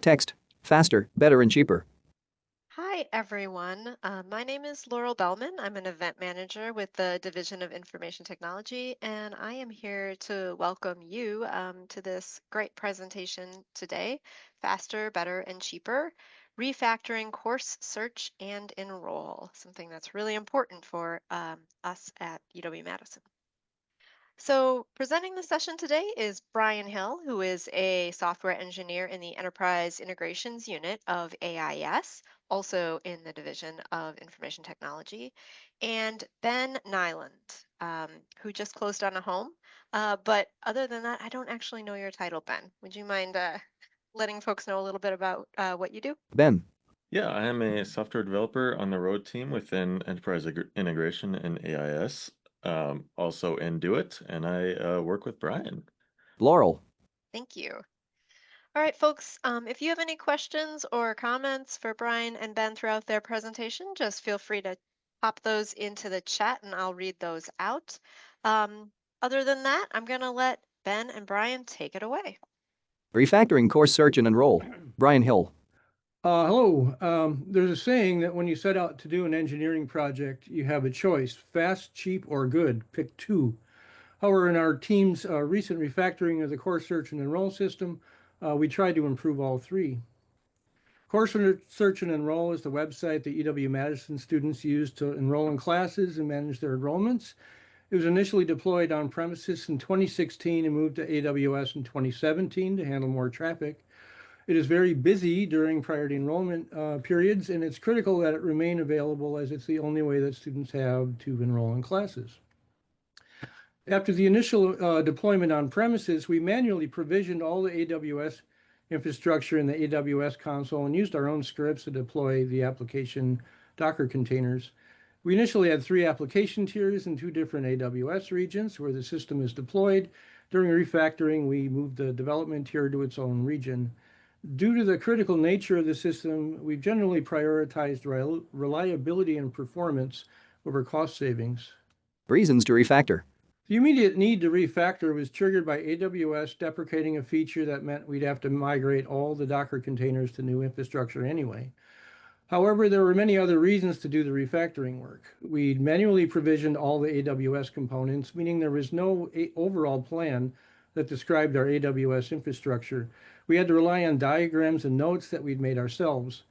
Text. Faster, better, and cheaper. Hi, everyone. My name is Laurel Bellman. I'm an event manager with the Division of Information Technology, and I am here to welcome you to this great presentation today, Faster, Better, and Cheaper, Refactoring Course Search and Enroll, something that's really important for us at UW-Madison. So, presenting the session today is Brian Hill, who is a software engineer in the Enterprise Integrations Unit of AIS, also in the Division of Information Technology, and Ben Nyland, who just closed on a home. But other than that, I don't actually know your title, Ben. Would you mind letting folks know a little bit about what you do? Ben. Yeah, I am a software developer on the road team within Enterprise Integration and AIS, also in Do It, and I work with Brian. Laurel. Thank you. All right, folks, if you have any questions or comments for Brian and Ben throughout their presentation, just feel free to pop those into the chat and I'll read those out. Um, Other than that, I'm going to let Ben and Brian take it away. Refactoring Course Search and Enroll. Brian Hill. Hello. There's a saying that when you set out to do an engineering project, you have a choice, fast, cheap, or good. Pick two. However, in our team's recent refactoring of the Course Search and Enroll system, we tried to improve all three. Course Search and Enroll is the website that UW-Madison students use to enroll in classes and manage their enrollments. It was initially deployed on premises in 2016 and moved to AWS in 2017 to handle more traffic. It is very busy during priority enrollment periods, and it's critical that it remain available as it's the only way that students have to enroll in classes. After the initial deployment on premises, we manually provisioned all the AWS infrastructure in the AWS console and used our own scripts to deploy the application Docker containers. We initially had 3 application tiers in 2 different AWS regions where the system is deployed. During refactoring, we moved the development tier to its own region. Due to the critical nature of the system, we've generally prioritized reliability and performance over cost savings. Reasons to refactor. The immediate need to refactor was triggered by AWS deprecating a feature that meant we'd have to migrate all the Docker containers to new infrastructure anyway. However, there were many other reasons to do the refactoring work. We'd manually provisioned all the AWS components, meaning there was no overall plan that described our AWS infrastructure. We had to rely on diagrams and notes that we'd made ourselves.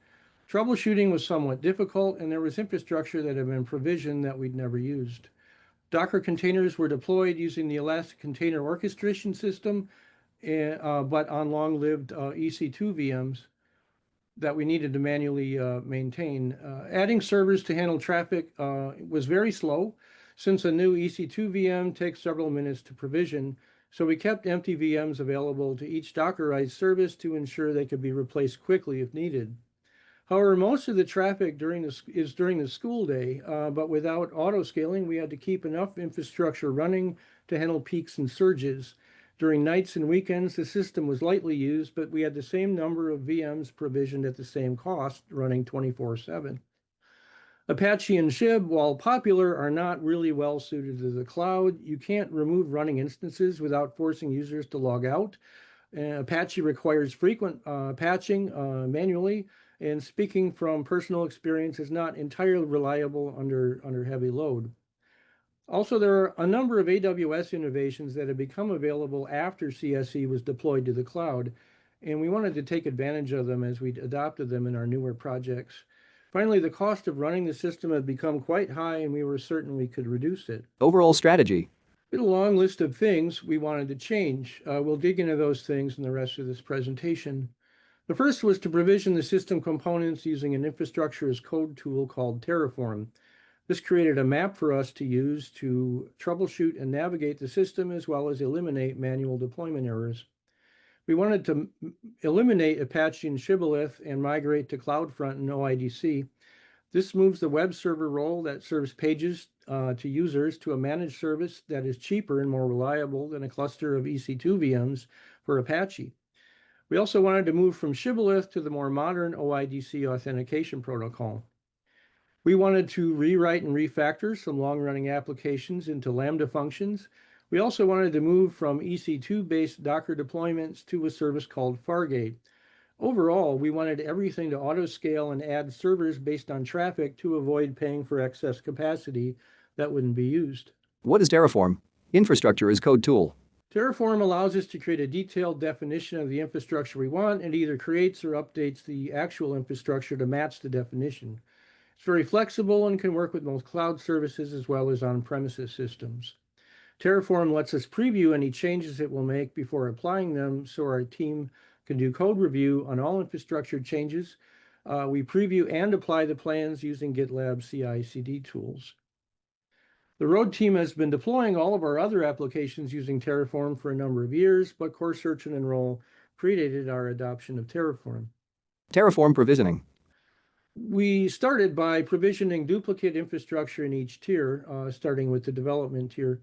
Troubleshooting was somewhat difficult, and there was infrastructure that had been provisioned that we'd never used. Docker containers were deployed using the Elastic Container Orchestration System, but on long-lived EC2 VMs that we needed to manually maintain. Adding servers to handle traffic was very slow, since a new EC2 VM takes several minutes to provision. So we kept empty VMs available to each Dockerized service to ensure they could be replaced quickly if needed. However, most of the traffic is during the school day, but without auto scaling, we had to keep enough infrastructure running to handle peaks and surges. During nights and weekends, the system was lightly used, but we had the same number of VMs provisioned at the same cost, running 24/7. Apache and Shib, while popular, are not really well suited to the cloud. You can't remove running instances without forcing users to log out. Apache requires frequent patching manually, and speaking from personal experience, is not entirely reliable under heavy load. Also, there are a number of AWS innovations that have become available after CSE was deployed to the cloud, and we wanted to take advantage of them as we adopted them in our newer projects. Finally, the cost of running the system had become quite high, and we were certain we could reduce it. Overall strategy. We had a long list of things we wanted to change. We'll dig into those things in the rest of this presentation. The first was to provision the system components using an infrastructure as code tool called Terraform. This created a map for us to use to troubleshoot and navigate the system, as well as eliminate manual deployment errors. We wanted to eliminate Apache and Shibboleth and migrate to CloudFront and OIDC. This moves the web server role that serves pages to users to a managed service that is cheaper and more reliable than a cluster of EC2 VMs for Apache. We also wanted to move from Shibboleth to the more modern OIDC authentication protocol. We wanted to rewrite and refactor some long-running applications into Lambda functions. We also wanted to move from EC2-based Docker deployments to a service called Fargate. Overall, we wanted everything to auto-scale and add servers based on traffic to avoid paying for excess capacity that wouldn't be used. What is Terraform? Infrastructure as code tool. Terraform allows us to create a detailed definition of the infrastructure we want and either creates or updates the actual infrastructure to match the definition. It's very flexible and can work with most cloud services as well as on-premises systems. Terraform lets us preview any changes it will make before applying them so our team can do code review on all infrastructure changes. We preview and apply the plans using GitLab CI/CD tools. The road team has been deploying all of our other applications using Terraform for a number of years, but Course Search and Enroll predated our adoption of Terraform. Terraform provisioning. We started by provisioning duplicate infrastructure in each tier, starting with the development tier.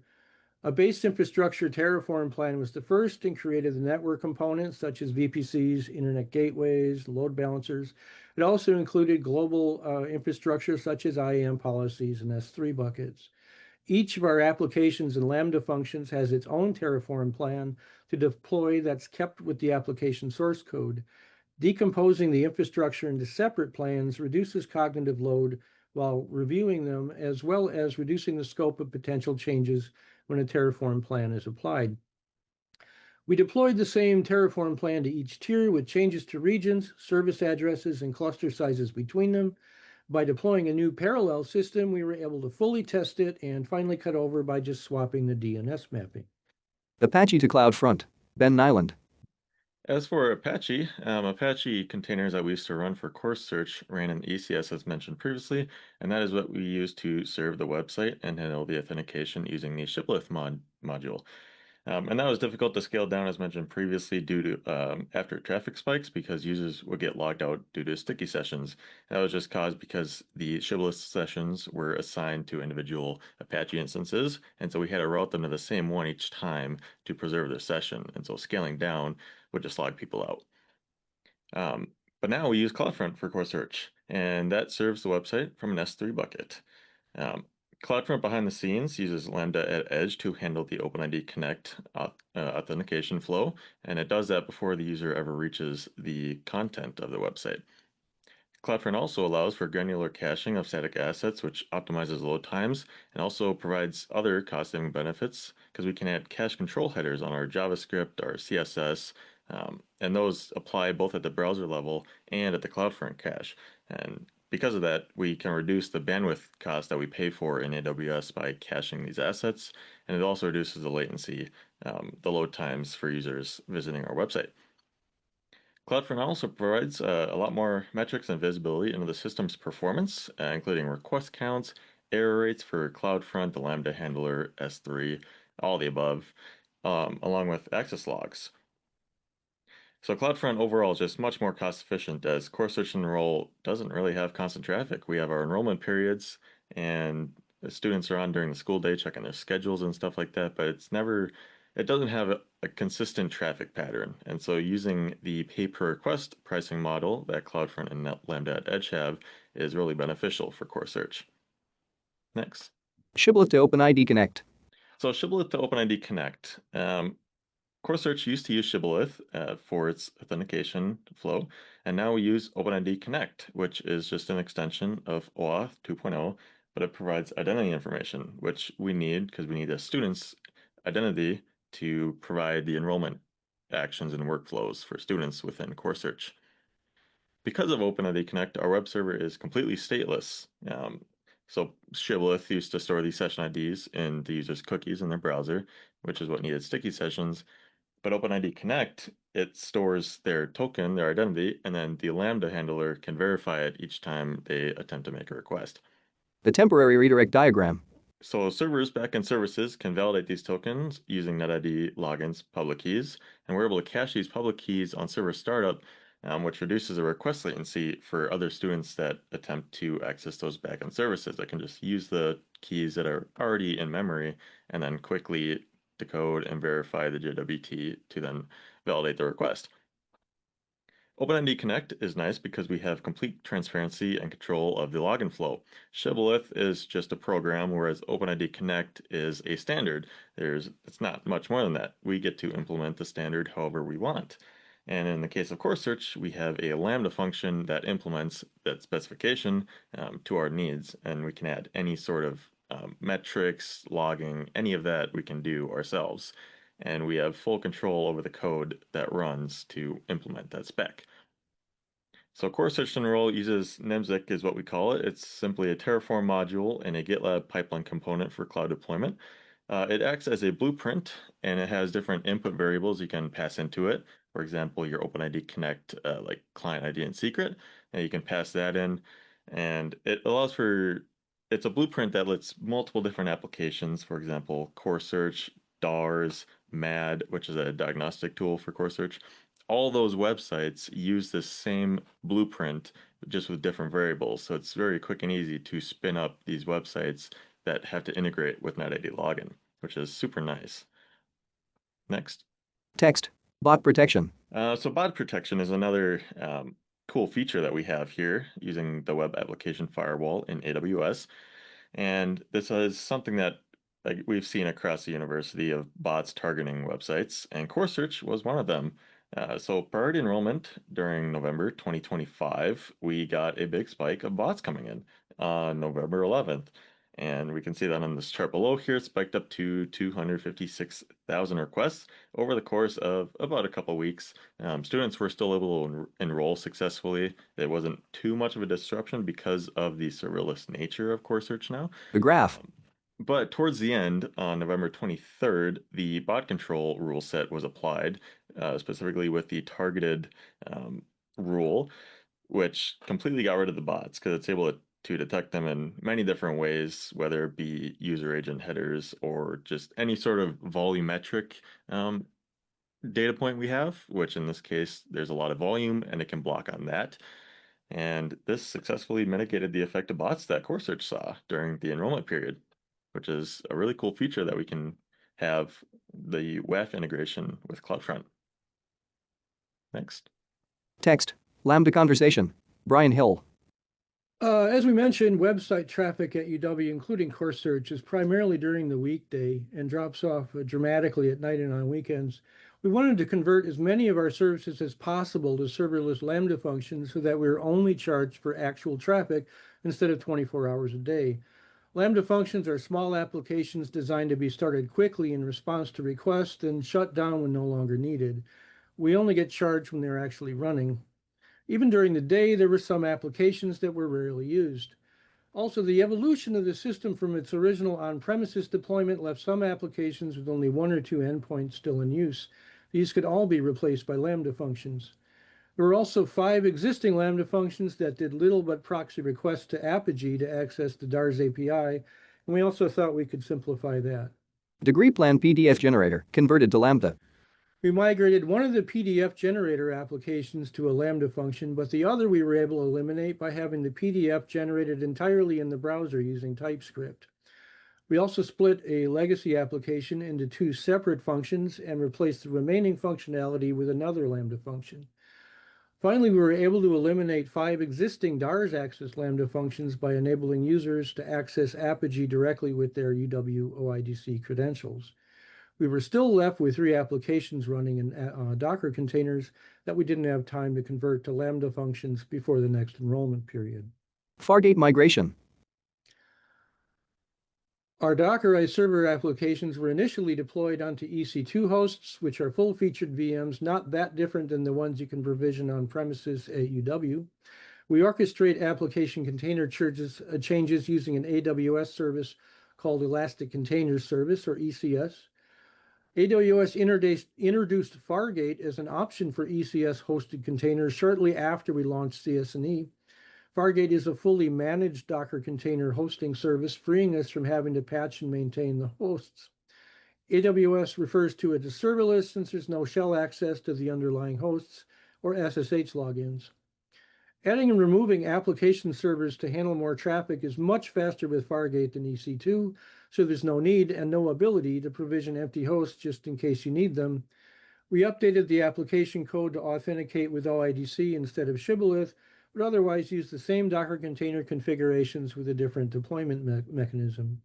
A base infrastructure Terraform plan was the first and created the network components such as VPCs, internet gateways, load balancers. It also included global infrastructure such as IAM policies and S3 buckets. Each of our applications and Lambda functions has its own Terraform plan to deploy that's kept with the application source code. Decomposing the infrastructure into separate plans reduces cognitive load while reviewing them, as well as reducing the scope of potential changes when a Terraform plan is applied. We deployed the same Terraform plan to each tier with changes to regions, service addresses, and cluster sizes between them. By deploying a new parallel system, we were able to fully test it and finally cut over by just swapping the DNS mapping. Apache to CloudFront. Ben Nyland. As for Apache, Apache containers that we used to run for Course Search ran in ECS as mentioned previously, and that is what we use to serve the website and handle the authentication using the shibboleth module. And that was difficult to scale down as mentioned previously due to after traffic spikes because users would get logged out due to sticky sessions. That was just caused because the shibboleth sessions were assigned to individual Apache instances, and so we had to route them to the same one each time to preserve their session, and so scaling down would just log people out. But now we use CloudFront for Core Search, and that serves the website from an S3 bucket. CloudFront behind the scenes uses Lambda at Edge to handle the OpenID Connect authentication flow, and it does that before the user ever reaches the content of the website. CloudFront also allows for granular caching of static assets, which optimizes load times and also provides other cost-saving benefits because we can add cache control headers on our JavaScript, our CSS, and those apply both at the browser level and at the CloudFront cache. And because of that, we can reduce the bandwidth cost that we pay for in AWS by caching these assets, and it also reduces the latency, the load times for users visiting our website. CloudFront also provides a lot more metrics and visibility into the system's performance, including request counts, error rates for CloudFront, the Lambda handler, S3, all the above, along with access logs. So CloudFront overall is just much more cost efficient as Core Search and Enroll doesn't really have constant traffic. We have our enrollment periods and the students are on during the school day checking their schedules and stuff like that, but it doesn't have a consistent traffic pattern. And so using the pay per request pricing model that CloudFront and Lambda at Edge have is really beneficial for Core Search. Next. Shibboleth to OpenID Connect. So Shibboleth to OpenID Connect. Core Search used to use Shibboleth for its authentication flow, and now we use OpenID Connect, which is just an extension of OAuth 2.0, but it provides identity information, which we need because we need a student's identity to provide the enrollment actions and workflows for students within Core Search. Because of OpenID Connect, our web server is completely stateless. So Shibboleth used to store these session IDs in the user's cookies in their browser, which is what needed sticky sessions. But OpenID Connect, it stores their token, their identity, and then the Lambda handler can verify it each time they attempt to make a request. The temporary redirect diagram. So servers, backend services can validate these tokens using NetID logins, public keys, and we're able to cache these public keys on server startup, which reduces the request latency for other students that attempt to access those backend services that can just use the keys that are already in memory and then quickly decode and verify the JWT to then validate the request. OpenID Connect is nice because we have complete transparency and control of the login flow. Shibboleth is just a program, whereas OpenID Connect is a standard. It's not much more than that. We get to implement the standard however we want. And in the case of Course Search, we have a Lambda function that implements that specification to our needs, and we can add any sort of metrics, logging, any of that we can do ourselves. And we have full control over the code that runs to implement that spec. So Course Search Enroll uses NemZic is what we call it. It's simply a Terraform module and a GitLab pipeline component for cloud deployment. It acts as a blueprint, and it has different input variables you can pass into it. For example, your OpenID Connect, like client ID and secret, and you can pass that in. And it allows for, it's a blueprint that lets multiple different applications, for example, Core Search, DARS, MAD, which is a diagnostic tool for Core Search. All those websites use the same blueprint, just with different variables. So it's very quick and easy to spin up these websites that have to integrate with NetID login, which is super nice. Next. Text. Bot protection. So bot protection is another cool feature that we have here using the web application firewall in AWS. And this is something that we've seen across the university of bots targeting websites, and Core Search was one of them. So priority enrollment during November 2025, we got a big spike of bots coming in on November 11th. And we can see that on this chart below here, it spiked up to 256,000 requests over the course of about a couple weeks. Students were still able to enroll successfully. It wasn't too much of a disruption because of the serverless nature of Core Search now. The graph. But towards the end, on November 23rd, the bot control rule set was applied, specifically with the targeted rule, which completely got rid of the bots because it's able to detect them in many different ways, whether it be user agent headers or just any sort of volumetric data point we have, which in this case, there's a lot of volume and it can block on that. And this successfully mitigated the effect of bots that Core Search saw during the enrollment period, which is a really cool feature that we can have the WAF integration with CloudFront. Next. Text. Lambda conversation. Brian Hill. As we mentioned, website traffic at UW, including Course Search, is primarily during the weekday and drops off dramatically at night and on weekends. We wanted to convert as many of our services as possible to serverless Lambda functions so that we're only charged for actual traffic instead of 24 hours a day. Lambda functions are small applications designed to be started quickly in response to requests and shut down when no longer needed. We only get charged when they're actually running. Even during the day, there were some applications that were rarely used. Also, the evolution of the system from its original on-premises deployment left some applications with only one or two endpoints still in use. These could all be replaced by Lambda functions. There were also 5 existing Lambda functions that did little but proxy requests to Apogee to access the DARS API, and we also thought we could simplify that. Degree plan PDF generator converted to Lambda. We migrated one of the PDF generator applications to a Lambda function, but the other we were able to eliminate by having the PDF generated entirely in the browser using TypeScript. We also split a legacy application into 2 separate functions and replaced the remaining functionality with another Lambda function. Finally, we were able to eliminate 5 existing DARS access Lambda functions by enabling users to access Apogee directly with their UW OIDC credentials. We were still left with 3 applications running in Docker containers that we didn't have time to convert to Lambda functions before the next enrollment period. Fargate migration. Our Dockerized server applications were initially deployed onto EC2 hosts, which are full-featured VMs, not that different than the ones you can provision on premises at UW. We orchestrate application container changes using an AWS service called Elastic Container Service, or ECS. AWS introduced Fargate as an option for ECS-hosted containers shortly after we launched CS&E. Fargate is a fully managed Docker container hosting service, freeing us from having to patch and maintain the hosts. AWS refers to it as serverless since there's no shell access to the underlying hosts or SSH logins. Adding and removing application servers to handle more traffic is much faster with Fargate than EC2, so there's no need and no ability to provision empty hosts just in case you need them. We updated the application code to authenticate with OIDC instead of Shibboleth, but otherwise use the same Docker container configurations with a different deployment mechanism.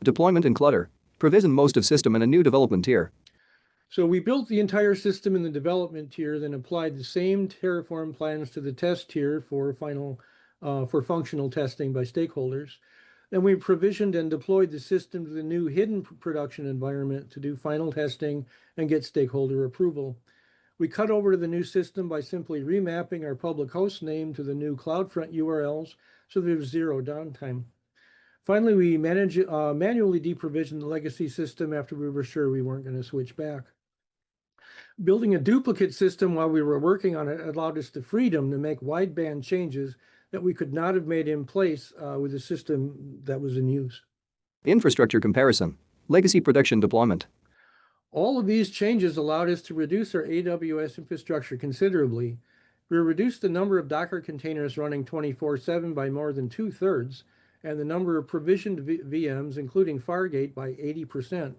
Deployment and clutter. Provision most of system in a new development tier. So we built the entire system in the development tier, then applied the same Terraform plans to the test tier for functional testing by stakeholders. Then we provisioned and deployed the system to the new hidden production environment to do final testing and get stakeholder approval. We cut over to the new system by simply remapping our public host name to the new CloudFront URLs, so there's zero downtime. Finally, we manually deprovisioned the legacy system after we were sure we weren't going to switch back. Building a duplicate system while we were working on it allowed us the freedom to make wideband changes that we could not have made in place with the system that was in use. Infrastructure comparison. Legacy production deployment. All of these changes allowed us to reduce our AWS infrastructure considerably. We reduced the number of Docker containers running 24/7 by more than 2/3, and the number of provisioned VMs, including Fargate, by 80%.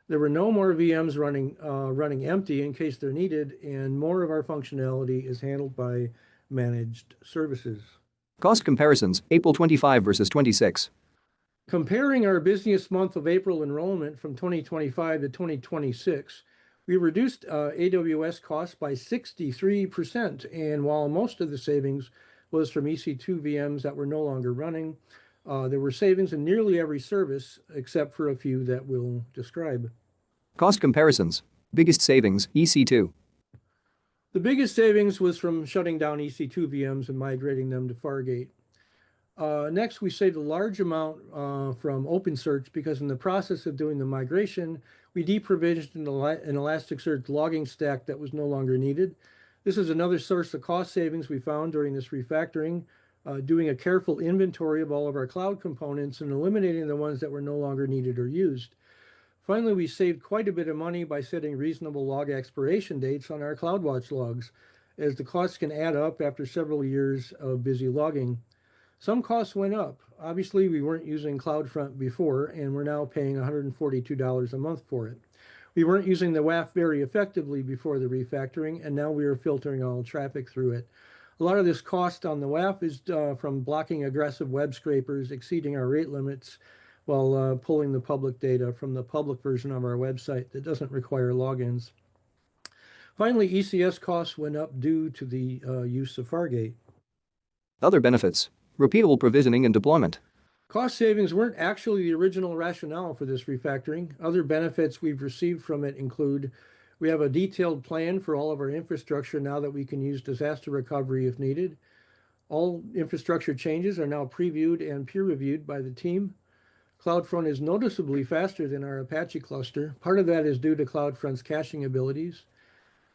There were no more VMs running empty in case they're needed, and more of our functionality is handled by managed services. Cost comparisons, April 25 versus 26. Comparing our busiest month of April enrollment from 2025 to 2026, we reduced AWS costs by 63%, and while most of the savings was from EC2 VMs that were no longer running, there were savings in nearly every service except for a few that we'll describe. Cost comparisons. Biggest savings, EC2. The biggest savings was from shutting down EC2 VMs and migrating them to Fargate. Next, we saved a large amount from OpenSearch because in the process of doing the migration, we deprovisioned an Elasticsearch logging stack that was no longer needed. This is another source of cost savings we found during this refactoring, doing a careful inventory of all of our cloud components and eliminating the ones that were no longer needed or used. Finally, we saved quite a bit of money by setting reasonable log expiration dates on our CloudWatch logs, as the costs can add up after several years of busy logging. Some costs went up. Obviously, we weren't using CloudFront before, and we're now paying $142 a month for it. We weren't using the WAF very effectively before the refactoring, and now we are filtering all traffic through it. A lot of this cost on the WAF is from blocking aggressive web scrapers exceeding our rate limits while pulling the public data from the public version of our website that doesn't require logins. Finally, ECS costs went up due to the use of Fargate. Other benefits. Repeatable provisioning and deployment. Cost savings weren't actually the original rationale for this refactoring. Other benefits we've received from it include we have a detailed plan for all of our infrastructure now that we can use disaster recovery if needed. All infrastructure changes are now previewed and peer-reviewed by the team. CloudFront is noticeably faster than our Apache cluster. Part of that is due to CloudFront's caching abilities.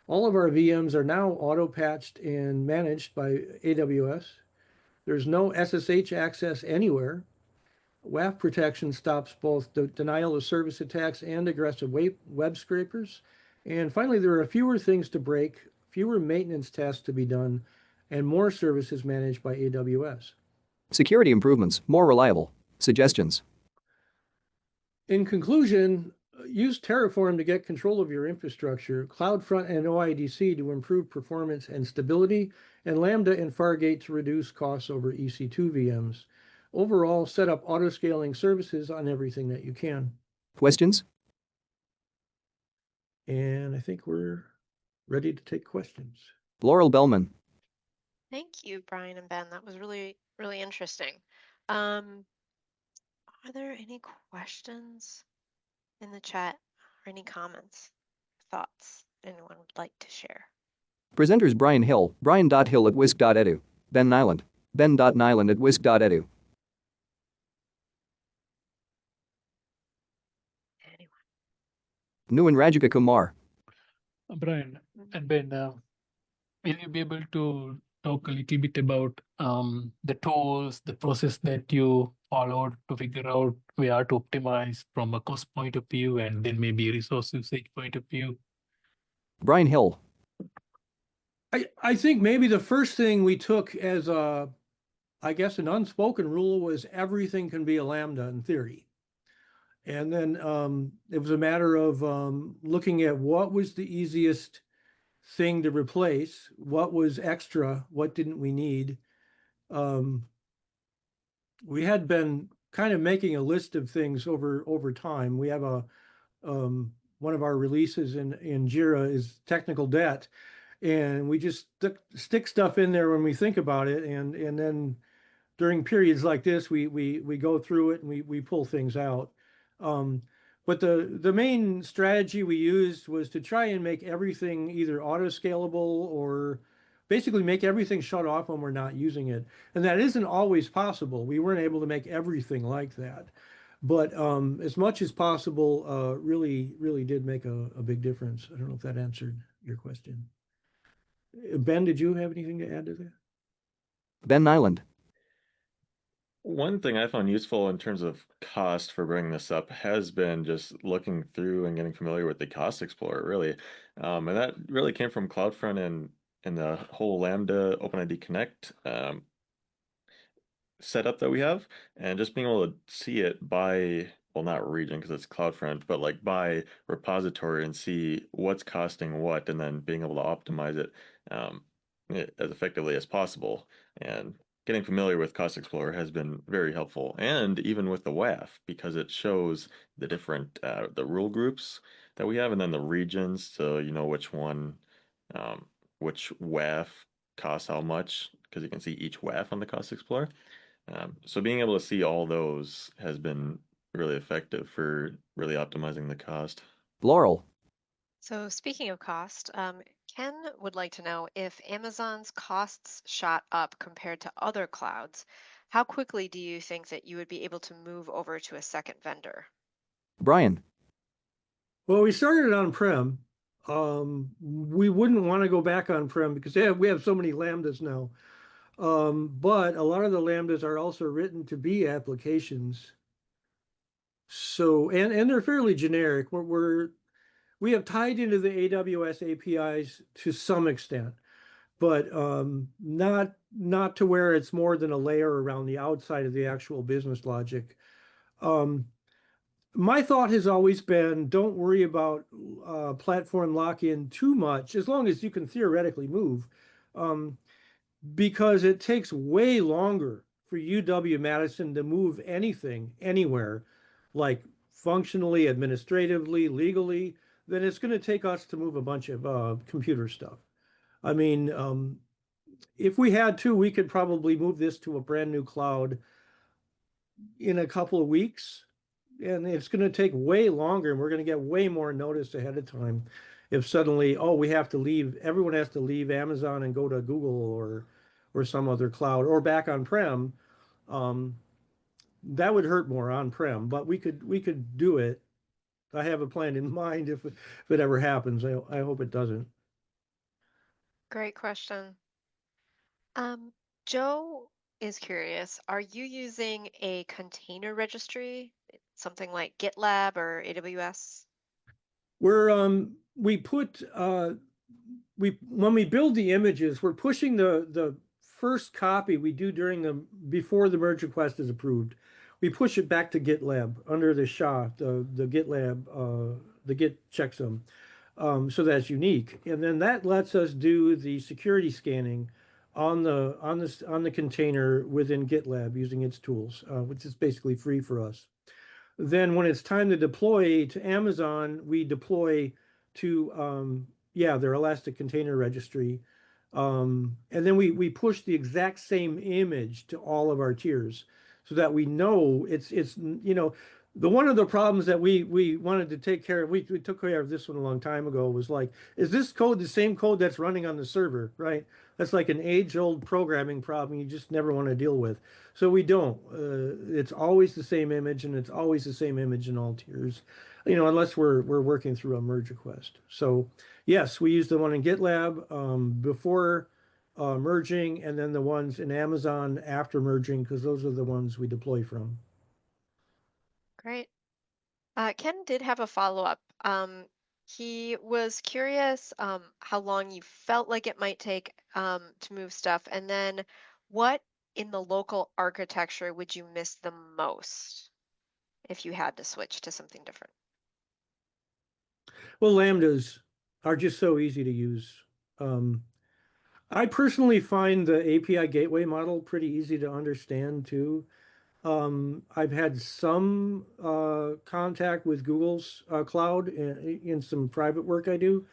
All of our VMs are now auto-patched and managed by AWS. There's no SSH access anywhere. WAF protection stops both the denial of service attacks and aggressive web scrapers. And finally, there are fewer things to break, fewer maintenance tasks to be done, and more services managed by AWS. Security improvements, more reliable. Suggestions. In conclusion, use Terraform to get control of your infrastructure, CloudFront and OIDC to improve performance and stability, and Lambda and Fargate to reduce costs over EC2 VMs. Overall, set up auto-scaling services on everything that you can. Questions? And I think we're ready to take questions. Laurel Bellman. Thank you, Brian and Ben. That was really, really interesting. Are there any questions in the chat or any comments, thoughts anyone would like to share? Presenters Brian Hill, brian.hill@wisc.edu. Ben Nyland, ben.nyland@wisc.edu. Anyone? Nuan Rajika Kumar. Brian and Ben, will you be able to talk a little bit about the tools, the process that you followed to figure out where to optimize from a cost point of view and then maybe resource usage point of view? Brian Hill. I think maybe the first thing we took as an unspoken rule was everything can be a Lambda in theory. And then it was a matter of looking at what was the easiest thing to replace, what was extra, what didn't we need. We had been kind of making a list of things over time. We have one of our releases in Jira is technical debt. And we just stick stuff in there when we think about it. And then during periods like this, we go through it and we pull things out. But the main strategy we used was to try and make everything either auto-scalable or basically make everything shut off when we're not using it. And that isn't always possible. We weren't able to make everything like that. But as much as possible, really did make a big difference. I don't know if that answered your question. Ben, did you have anything to add to that? Ben Nyland. One thing I found useful in terms of cost for bringing this up has been just looking through and getting familiar with the Cost Explorer, really. And that really came from CloudFront and the whole Lambda OpenID Connect setup that we have, and just being able to see it by, well, not region because it's CloudFront, but like by repository and see what's costing what, and then being able to optimize it as effectively as possible. And getting familiar with Cost Explorer has been very helpful, and even with the WAF, because it shows the different the rule groups that we have, and then the regions, so you know which one, which WAF costs how much, because you can see each WAF on the Cost Explorer. So being able to see all those has been really effective for really optimizing the cost. Laurel. So speaking of cost, Ken would like to know if Amazon's costs shot up compared to other clouds, how quickly do you think that you would be able to move over to a second vendor? Brian. Well, we started on-prem. We wouldn't want to go back on-prem because we have so many Lambdas now. But a lot of the Lambdas are also written to be applications. So, and they're fairly generic. We have tied into the AWS APIs to some extent, but not to where it's more than a layer around the outside of the actual business logic. My thought has always been, don't worry about platform lock-in too much, as long as you can theoretically move, because it takes way longer for UW-Madison to move anything anywhere, like functionally, administratively, legally, than it's going to take us to move a bunch of computer stuff. I mean, if we had to, we could probably move this to a brand new cloud in a couple of weeks, and it's going to take way longer, and we're going to get way more notice ahead of time if suddenly, oh, we have to leave, everyone has to leave Amazon and go to Google or some other cloud or back on-prem. That would hurt more on-prem, but we could do it. I have a plan in mind if it ever happens. I hope it doesn't. Great question. Joe is curious, are you using a container registry, something like GitLab or AWS? We put when we build the images, we're pushing the first copy we do before the merge request is approved. We push it back to GitLab under the SHA, the GitLab, the Git checksum. So that's unique. And then that lets us do the security scanning on the container within GitLab using its tools, which is basically free for us. Then when it's time to deploy to Amazon, we deploy to their Elastic Container Registry. And then we push the exact same image to all of our tiers so that we know it's one of the problems that we wanted to take care of, we took care of this one a long time ago, was like, is this code the same code that's running on the server, right? That's like an age-old programming problem you just never want to deal with. So we don't. It's always the same image, and it's always the same image in all tiers, unless we're working through a merge request. So yes, we use the one in GitLab before merging, and then the ones in Amazon after merging, because those are the ones we deploy from. Great. Ken did have a follow-up. He was curious how long you felt like it might take to move stuff, and then what in the local architecture would you miss the most if you had to switch to something different? Well, Lambdas are just so easy to use. I personally find the API gateway model pretty easy to understand too. I've had some contact with Google's cloud in some private work I do.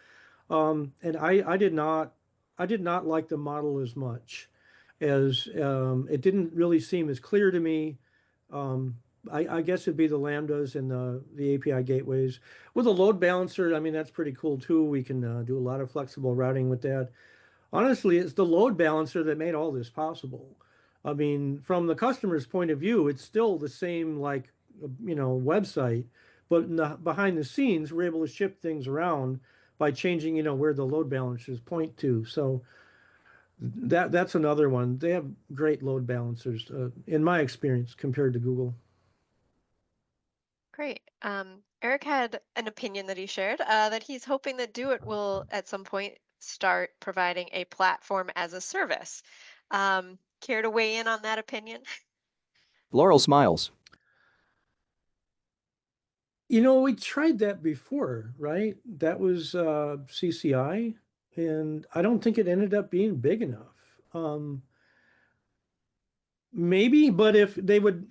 And I did not like the model as much as it didn't really seem as clear to me. Um, I guess it'd be the lambdas and the API gateways. With a load balancer, I mean, that's pretty cool too. We can do a lot of flexible routing with that. Honestly, it's the load balancer that made all this possible. I mean, from the customer's point of view, it's still the same, like, website, but behind the scenes, we're able to shift things around by changing, where the load balancers point to. So that's another one. They have great load balancers, in my experience, compared to Google. Great. Eric had an opinion that he shared that he's hoping that Do It will at some point start providing a platform as a service. Care to weigh in on that opinion? Laurel smiles. We tried that before, right? That was CCI, and I don't think it ended up being big enough. Maybe, but if they would,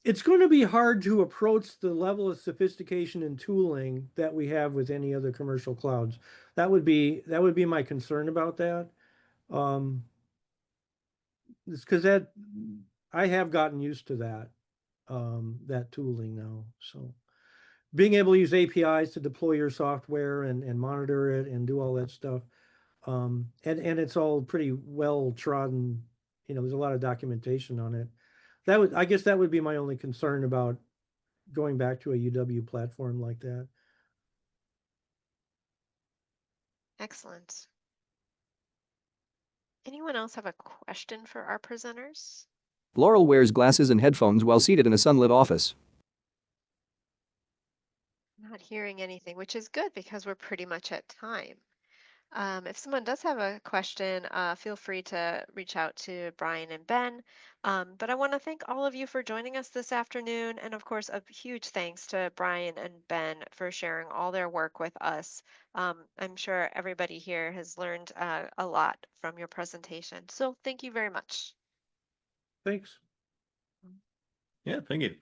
it's going to be hard to approach the level of sophistication and tooling that we have with any other commercial clouds. That would be my concern about that. It's because that I have gotten used to that tooling now. So being able to use APIs to deploy your software and monitor it and do all that stuff. And it's all pretty well trodden, there's a lot of documentation on it. I guess that would be my only concern about going back to a UW platform like that. Excellent. Anyone else have a question for our presenters? Laurel wears glasses and headphones while seated in a sunlit office. Not hearing anything, which is good because we're pretty much at time. If someone does have a question, feel free to reach out to Brian and Ben. But I want to thank all of you for joining us this afternoon. And of course, a huge thanks to Brian and Ben for sharing all their work with us. I'm sure everybody here has learned a lot from your presentation. So thank you very much. Thanks. Yeah, thank you.